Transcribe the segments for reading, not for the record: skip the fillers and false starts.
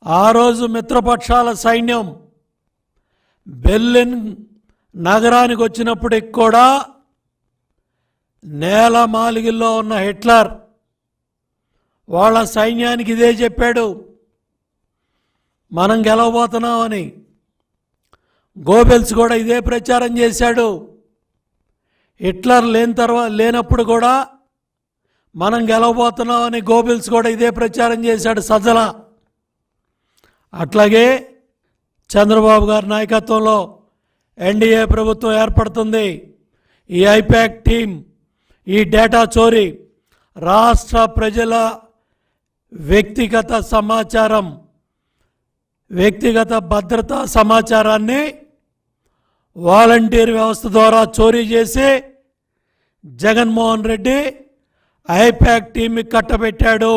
ఆ రోజు మిత్రపక్షాల సైన్యం బెర్లిన్ నగరానికి వచ్చినప్పటికి కూడా నేలమాలిగిల్లో ఉన్న హిట్లర్ వాళ్ళ సైన్యానికి ఇదే చెప్పాడు, మనం గెలవబోతున్నామని. గోబెల్స్ కూడా ఇదే ప్రచారం చేశాడు. హిట్లర్ లేనప్పుడు కూడా మనం గెలవబోతున్నామని గోబెల్స్ కూడా ఇదే ప్రచారం చేశాడు సజ్జల. అట్లాగే చంద్రబాబు గారి నాయకత్వంలో ఎన్డీఏ ప్రభుత్వం ఏర్పడుతుంది. ఈ ఐపాక్ టీం ఈ డేటా చోరీ, రాష్ట్ర ప్రజల వ్యక్తిగత సమాచారం, వ్యక్తిగత భద్రతా సమాచారాన్ని వాలంటీర్ వ్యవస్థ ద్వారా చోరీ చేసి జగన్మోహన్ రెడ్డి ఐపాక్ టీంకి కట్టబెట్టాడు.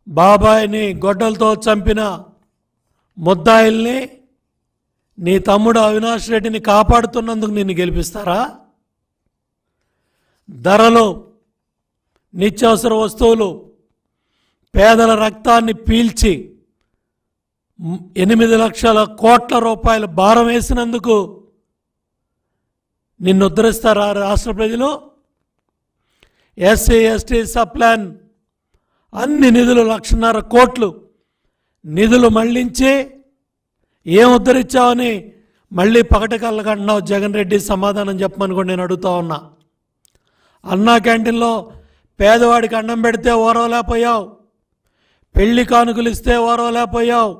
బాబాయిని గొడ్డలతో చంపిన ముద్దాయిల్ని నీ తమ్ముడు అవినాష్ రెడ్డిని కాపాడుతున్నందుకు నిన్ను గెలిపిస్తారా? ధరలు, నిత్యావసర వస్తువులు, పేదల రక్తాన్ని పీల్చి 8 లక్షల కోట్ల రూపాయల భారం వేసినందుకు నిన్ను ఉద్ధరిస్తారా రాష్ట్ర ప్రజలు? ఎస్సీ ఎస్టీ సప్లాన్ అన్ని నిధులు 1.5 కోట్లు నిధులు మళ్లించి ఏం ఉద్ధరించావని మళ్ళీ పగటకల్లకంటున్నావు. జగన్ రెడ్డి సమాధానం చెప్పమని కూడా నేను అడుగుతా ఉన్నా. అన్నా క్యాంటీన్లో పేదవాడికి అన్నం పెడితే ఓరవలేకపోయావు, పెళ్లి కానుకలు ఇస్తే ఓరవలేకపోయావు,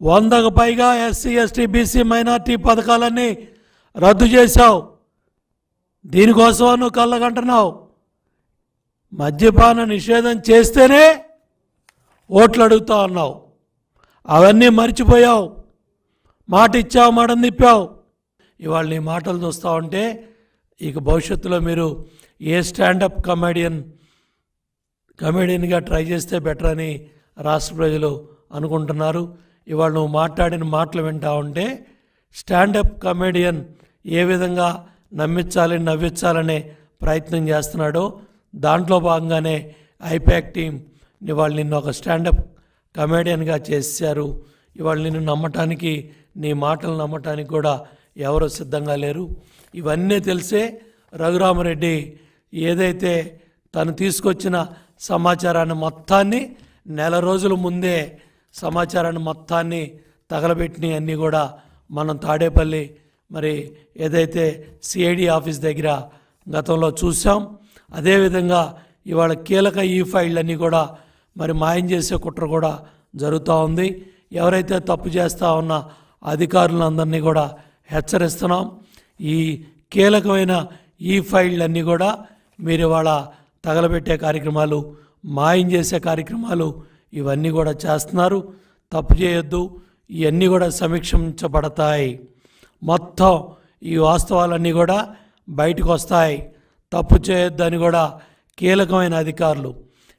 100కు పైగా ఎస్సీ ఎస్టీ బీసీ మైనార్టీ పథకాలన్నీ రద్దు చేశావు. దీనికోసం నువ్వు కళ్ళకంటున్నావు. మద్యపాన నిషేధం చేస్తేనే ఓట్లు అడుగుతా ఉన్నావు. అవన్నీ మర్చిపోయావు. మాట ఇచ్చావు, మాట తిప్పావు. ఇవాళ నీ మాటలు చూస్తూ ఉంటే ఇక భవిష్యత్తులో మీరు ఏ స్టాండప్ కమెడియన్గా ట్రై చేస్తే బెటర్ అని రాష్ట్ర ప్రజలు అనుకుంటున్నారు. ఇవాళ నువ్వు మాట్లాడిన మాటలు వింటా ఉంటే స్టాండప్ కమెడియన్ ఏ విధంగా నవ్వించాలనే ప్రయత్నం చేస్తున్నాడో దాంట్లో భాగంగానే ఐపాక్ టీం ఇవాళ నిన్ను ఒక స్టాండప్ కమెడియన్గా చేశారు. ఇవాళ నిన్ను నమ్మటానికి, నీ మాటలు నమ్మటానికి కూడా ఎవరు సిద్ధంగా లేరు. ఇవన్నీ తెలిసే రఘురామరెడ్డి ఏదైతే తను తీసుకొచ్చిన సమాచారాన్ని మొత్తాన్ని నెల రోజుల ముందే సమాచారాన్ని మొత్తాన్ని తగలబెట్టినవి అన్నీ కూడా మనం తాడేపల్లి మరి ఏదైతే సిఐడి ఆఫీస్ దగ్గర గతంలో చూసాం. అదేవిధంగా ఇవాళ కీలక ఈ ఫైళ్ళన్నీ కూడా మరి మాయం చేసే కుట్ర కూడా జరుగుతూ ఉంది. ఎవరైతే తప్పు చేస్తూ ఉన్న అధికారులందరినీ కూడా హెచ్చరిస్తున్నాం. ఈ కీలకమైన ఈ ఫైళ్ళన్నీ కూడా మీరు ఇవాళ తగలబెట్టే కార్యక్రమాలు, మాయం చేసే కార్యక్రమాలు ఇవన్నీ కూడా చేస్తున్నారు. తప్పు చేయొద్దు. ఇవన్నీ కూడా సమీక్షించబడతాయి. మొత్తం ఈ వాస్తవాలన్నీ కూడా బయటకు వస్తాయి. తప్పు చేయొద్దని కూడా కీలకమైన అధికారులు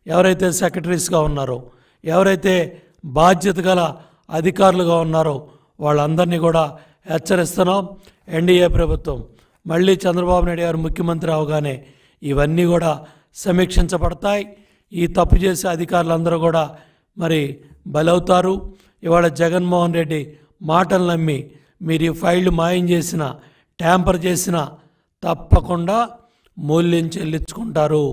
ఎవరైతే సెక్రటరీస్గా ఉన్నారో, ఎవరైతే బాధ్యత గల అధికారులుగా ఉన్నారో వాళ్ళందరినీ కూడా హెచ్చరిస్తున్నాం. ఎన్డీఏ ప్రభుత్వం మళ్ళీ చంద్రబాబు నాయుడు గారు ముఖ్యమంత్రి అవగానే ఇవన్నీ కూడా సమీక్షించబడతాయి. ఈ తప్పు చేసే అధికారులందరూ కూడా మరి బలవుతారు. ఇవాళ జగన్మోహన్ రెడ్డి మాటలు నమ్మి మీరు ఈ ఫైళ్ళు మాయం చేసిన, ట్యాంపర్ చేసిన తప్పకుండా మూల్యం చెల్లించుకుంటారు.